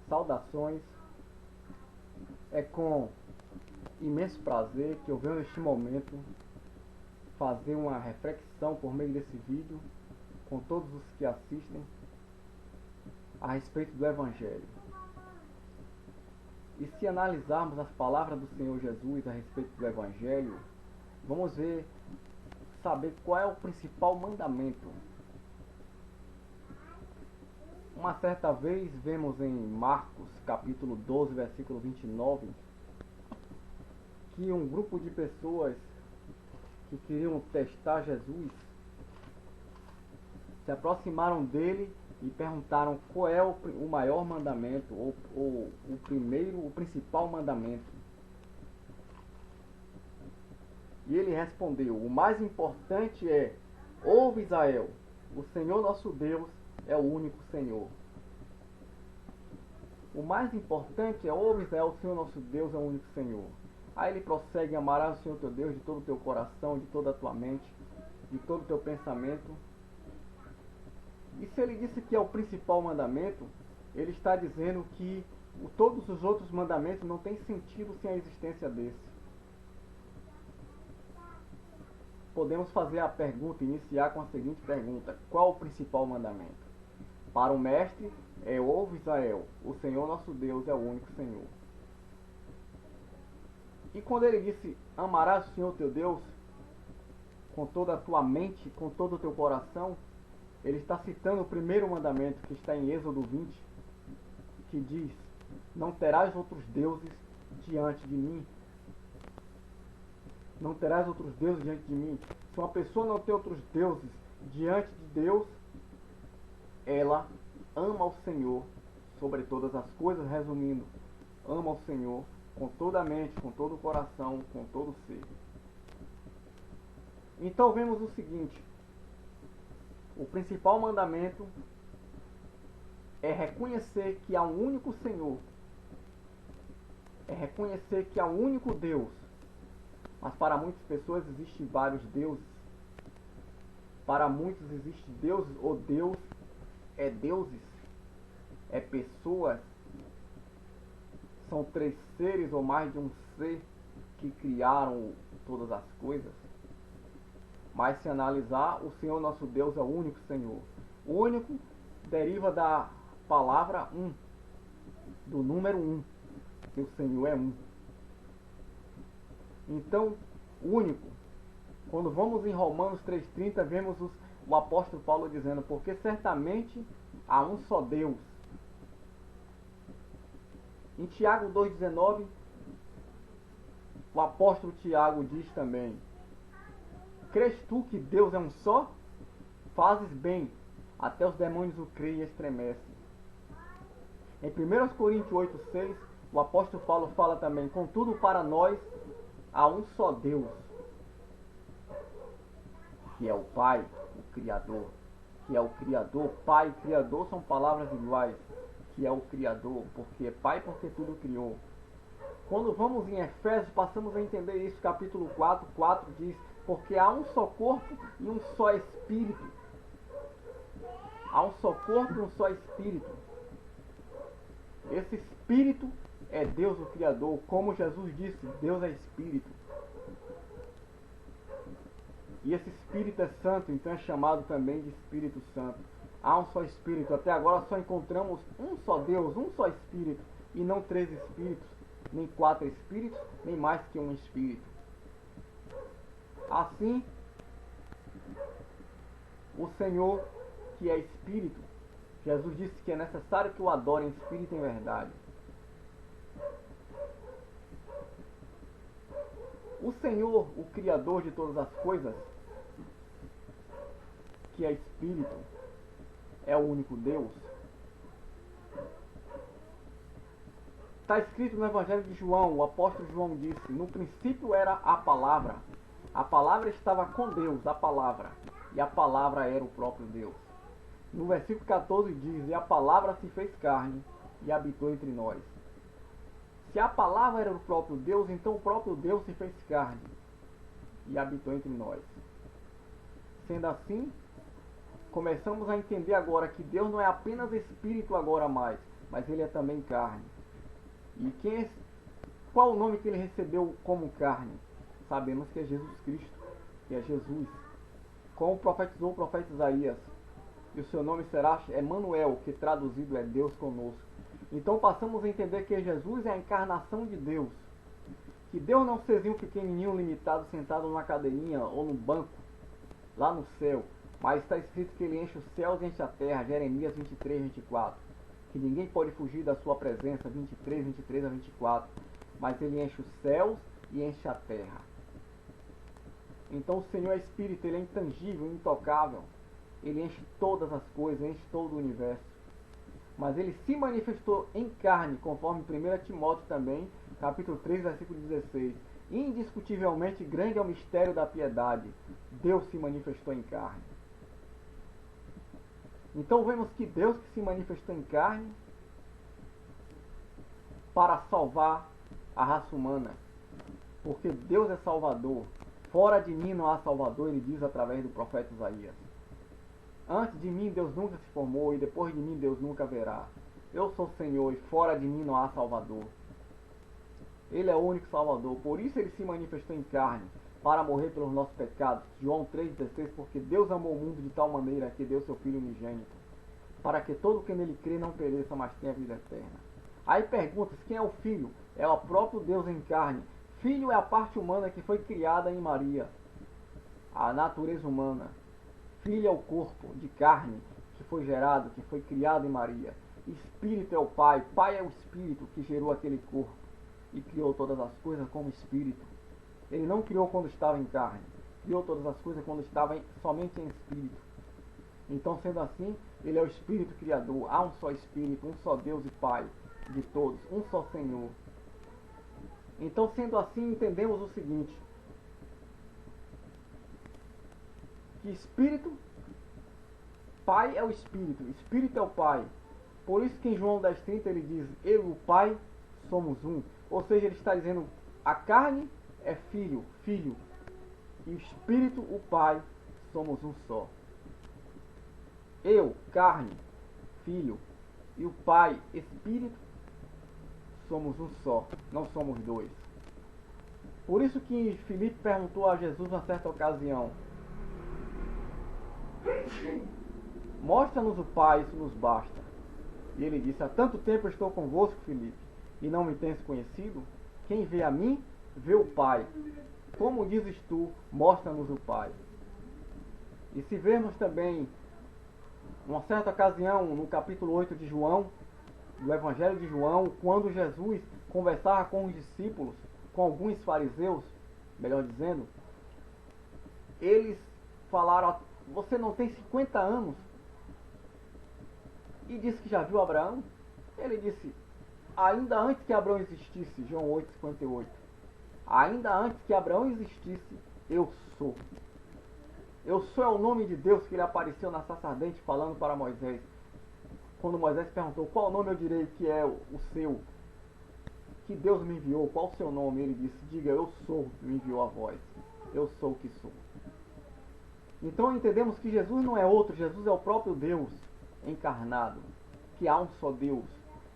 Saudações, é com imenso prazer que eu venho neste momento fazer uma reflexão por meio desse vídeo com todos os que assistem a respeito do Evangelho. E se analisarmos as palavras do Senhor Jesus a respeito do Evangelho, vamos saber qual é o principal mandamento. Uma certa vez vemos em Marcos capítulo 12, versículo 29, que um grupo de pessoas que queriam testar Jesus se aproximaram dele e perguntaram qual é o maior mandamento, ou o principal mandamento. E ele respondeu: o mais importante é: ouve, Israel, o Senhor nosso Deus é o único Senhor. O mais importante é: ouve, Israel, o Senhor nosso Deus é o único Senhor. Aí ele prossegue: amarás o Senhor teu Deus de todo o teu coração, de toda a tua mente, de todo o teu pensamento. E se ele disse que é o principal mandamento, ele está dizendo que todos os outros mandamentos não têm sentido sem a existência desse. Podemos fazer a pergunta, iniciar com a seguinte pergunta: qual o principal mandamento? Para o mestre é: ouve, Israel, o Senhor nosso Deus é o único Senhor. E quando ele disse: amarás o Senhor teu Deus com toda a tua mente, com todo o teu coração, ele está citando o primeiro mandamento que está em Êxodo 20, que diz: não terás outros deuses diante de mim. Não terás outros deuses diante de mim. Se uma pessoa não tem outros deuses diante de Deus, ela ama o Senhor sobre todas as coisas. Resumindo, ama o Senhor com toda a mente, com todo o coração, com todo o ser. Então vemos o seguinte: o principal mandamento é reconhecer que há um único Senhor, é reconhecer que há um único Deus. Mas para muitas pessoas existem vários deuses. Para muitos existe deuses, ou Deus é deuses, é pessoas, são três seres ou mais de um ser que criaram todas as coisas. Mas se analisar, o Senhor nosso Deus é o único Senhor. O único deriva da palavra um, do número um, que o Senhor é um. Então, único. Quando vamos em Romanos 3,30, vemos o apóstolo Paulo dizendo: porque certamente há um só Deus. Em Tiago 2,19, o apóstolo Tiago diz também: crês tu que Deus é um só? Fazes bem, até os demônios o creem e estremecem. Em 1 Coríntios 8,6, o apóstolo Paulo fala também: contudo, para nós há um só Deus, que é o Pai, o Criador. Que é o Criador. Pai e Criador são palavras iguais. Que é o Criador, porque é Pai, porque tudo criou. Quando vamos em Efésios, passamos a entender isso. Capítulo 4 diz: porque há um só corpo e um só Espírito. Há um só corpo e um só Espírito. Esse Espírito é Deus, o Criador. Como Jesus disse, Deus é Espírito. E esse Espírito é santo, então é chamado também de Espírito Santo. Há um só Espírito. Até agora só encontramos um só Deus, um só Espírito, e não três Espíritos, nem quatro Espíritos, nem mais que um Espírito. Assim, o Senhor, que é Espírito, Jesus disse que é necessário que o adorem em Espírito e em verdade. O Senhor, o Criador de todas as coisas, que é Espírito, é o único Deus. Está escrito no Evangelho de João, o apóstolo João disse: no princípio era a palavra estava com Deus, a palavra, e a palavra era o próprio Deus. No versículo 14 diz: e a palavra se fez carne e habitou entre nós. Se a palavra era o próprio Deus, então o próprio Deus se fez carne e habitou entre nós. Sendo assim, começamos a entender agora que Deus não é apenas Espírito agora mais, mas ele é também carne. E qual o nome que ele recebeu como carne? Sabemos que é Jesus Cristo, que é Jesus. Como profetizou o profeta Isaías, e o seu nome será Emanuel, que traduzido é Deus conosco. Então passamos a entender que Jesus é a encarnação de Deus. Que Deus não seja um pequenininho limitado sentado numa cadeirinha ou num banco lá no céu, mas está escrito que ele enche os céus e enche a terra, Jeremias 23, 24. Que ninguém pode fugir da sua presença, 23, 23 a 24. Mas ele enche os céus e enche a terra. Então o Senhor é Espírito, ele é intangível, intocável. Ele enche todas as coisas, enche todo o universo. Mas ele se manifestou em carne, conforme 1 Timóteo também, capítulo 3, versículo 16. Indiscutivelmente grande é o mistério da piedade. Deus se manifestou em carne. Então vemos que Deus que se manifestou em carne para salvar a raça humana. Porque Deus é Salvador. Fora de mim não há Salvador, ele diz através do profeta Isaías. Antes de mim Deus nunca se formou e depois de mim Deus nunca haverá. Eu sou o Senhor e fora de mim não há Salvador. Ele é o único Salvador, por isso ele se manifestou em carne, para morrer pelos nossos pecados. João 3,16, porque Deus amou o mundo de tal maneira que deu seu Filho unigênito, para que todo que nele crê não pereça, mas tenha vida eterna. Aí perguntas, quem é o Filho? É o próprio Deus em carne. Filho é a parte humana que foi criada em Maria, a natureza humana. Filho é o corpo de carne que foi gerado, que foi criado em Maria. Espírito é o Pai, Pai é o Espírito que gerou aquele corpo e criou todas as coisas como Espírito. Ele não criou quando estava em carne, criou todas as coisas quando estava somente em Espírito. Então, sendo assim, ele é o Espírito Criador. Há um só Espírito, um só Deus e Pai de todos, um só Senhor. Então, sendo assim, entendemos o seguinte: que Espírito, Pai é o Espírito, Espírito é o Pai. Por isso que em João 10,30 ele diz, eu e o Pai somos um. Ou seja, ele está dizendo, a carne é filho, filho, e o Espírito, o Pai, somos um só. Eu, carne, filho, e o Pai, Espírito, somos um só, não somos dois. Por isso que Filipe perguntou a Jesus uma certa ocasião, mostra-nos o Pai, isso nos basta. E ele disse, há tanto tempo eu estou convosco, Filipe, e não me tens conhecido? Quem vê a mim, vê o Pai. Como dizes tu, mostra-nos o Pai. E se vermos também, uma certa ocasião, no capítulo 8 de João, do Evangelho de João, quando Jesus conversava com os discípulos, com alguns fariseus, melhor dizendo, eles falaram, você não tem 50 anos? E disse que já viu Abraão? Ele disse, ainda antes que Abraão existisse, João 8,58, ainda antes que Abraão existisse, eu sou. Eu sou é o nome de Deus que ele apareceu na sarça ardente falando para Moisés. Quando Moisés perguntou, qual nome eu direi que é o seu? Que Deus me enviou, qual o seu nome? Ele disse, diga, eu sou, me enviou a voz. Eu sou o que sou. Então entendemos que Jesus não é outro, Jesus é o próprio Deus encarnado, que há um só Deus.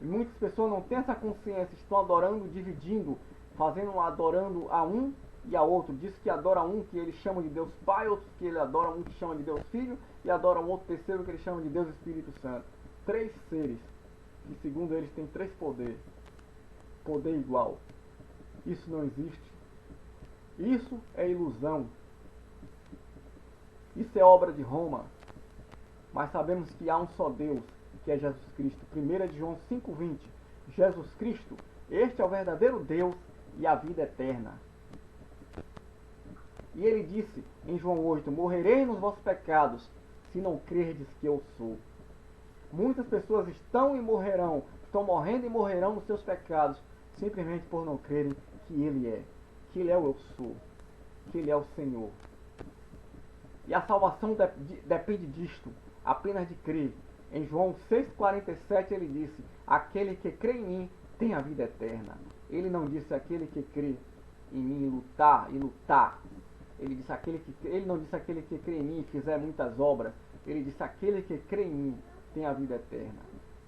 E muitas pessoas não têm essa consciência, estão adorando, dividindo, adorando a um e a outro. Diz que adora um que ele chama de Deus Pai, outro que ele adora um que chama de Deus Filho, e adora um outro terceiro que ele chama de Deus Espírito Santo. Três seres, que segundo eles têm três poderes. Poder igual. Isso não existe. Isso é ilusão. Isso é obra de Roma. Mas sabemos que há um só Deus, que é Jesus Cristo. 1 de João 5,20. Jesus Cristo, este é o verdadeiro Deus e a vida eterna. E ele disse em João 8, morrereis nos vossos pecados, se não crerdes que eu sou. Muitas pessoas estão morrendo e morrerão nos seus pecados, simplesmente por não crerem que ele é o eu sou, que ele é o Senhor. E a salvação depende disto, apenas de crer. Em João 6,47 ele disse, aquele que crê em mim tem a vida eterna. Ele não disse aquele que crê em mim e lutar. Ele não disse aquele que crê em mim e fizer muitas obras. Ele disse aquele que crê em mim tem a vida eterna.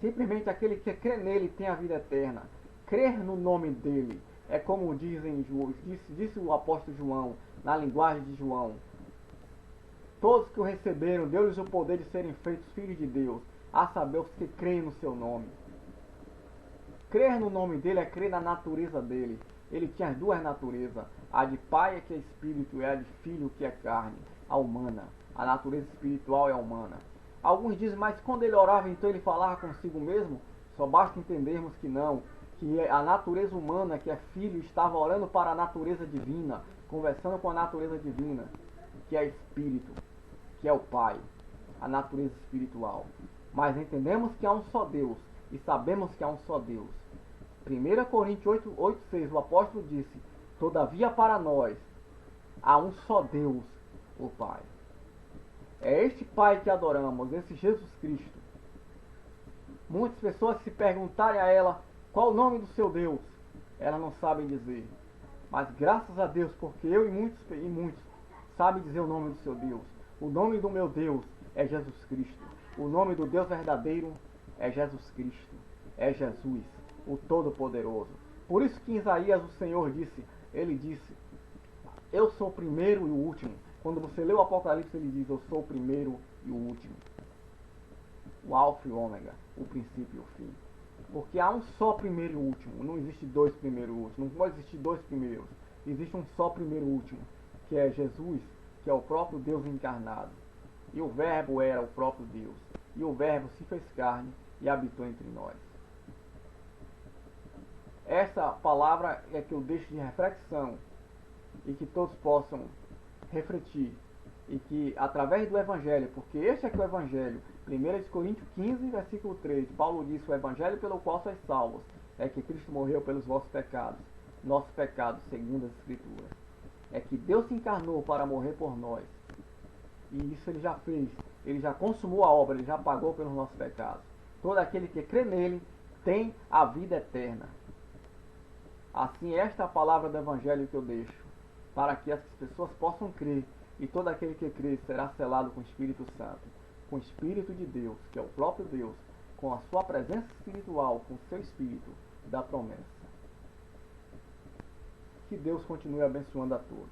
Simplesmente aquele que crê nele tem a vida eterna. Crer no nome dele é como disse o apóstolo João, na linguagem de João. Todos que o receberam, deu-lhes o poder de serem feitos filhos de Deus, a saber os que creem no seu nome. Crer no nome dele é crer na natureza dele. Ele tinha as duas naturezas, a de pai que é espírito e a de filho que é carne, a humana. A natureza espiritual é a humana. Alguns dizem, mas quando ele orava, então ele falava consigo mesmo? Só basta entendermos que não, que a natureza humana, que é filho, estava orando para a natureza divina, conversando com a natureza divina, que é espírito, que é o Pai, a natureza espiritual. Mas entendemos que há um só Deus, e sabemos que há um só Deus. 1 Coríntios 8,6, o apóstolo disse, todavia para nós há um só Deus, o Pai. É este Pai que adoramos, esse Jesus Cristo. Muitas pessoas, se perguntarem a ela qual o nome do seu Deus, elas não sabem dizer. Mas graças a Deus, porque eu e muitos sabem dizer o nome do seu Deus. O nome do meu Deus é Jesus Cristo. O nome do Deus verdadeiro é Jesus Cristo. É Jesus, o Todo-Poderoso. Por isso que em Isaías o Senhor disse, ele disse, eu sou o primeiro e o último. Quando você lê o Apocalipse, ele diz, eu sou o primeiro e o último. O Alfa e o Ômega, o princípio e o fim. Porque há um só primeiro e último. Não existe dois primeiros e últimos. Não pode existir dois primeiros. Existe um só primeiro e último, que é Jesus, que é o próprio Deus encarnado. E o Verbo era o próprio Deus. E o Verbo se fez carne e habitou entre nós. Essa palavra é que eu deixo de reflexão e que todos possam refletir. E que através do Evangelho, porque este é que é o Evangelho, 1 Coríntios 15, versículo 3, Paulo disse, o Evangelho pelo qual sois salvos, é que Cristo morreu pelos vossos pecados, nossos pecados segundo as Escrituras. É que Deus se encarnou para morrer por nós. E isso ele já fez, ele já consumou a obra, ele já pagou pelos nossos pecados. Todo aquele que crê nele tem a vida eterna. Assim, esta é a palavra do Evangelho que eu deixo, para que as pessoas possam crer. E todo aquele que crê será selado com o Espírito Santo, com o Espírito de Deus, que é o próprio Deus, com a sua presença espiritual, com o seu Espírito da promessa. Que Deus continue abençoando a todos.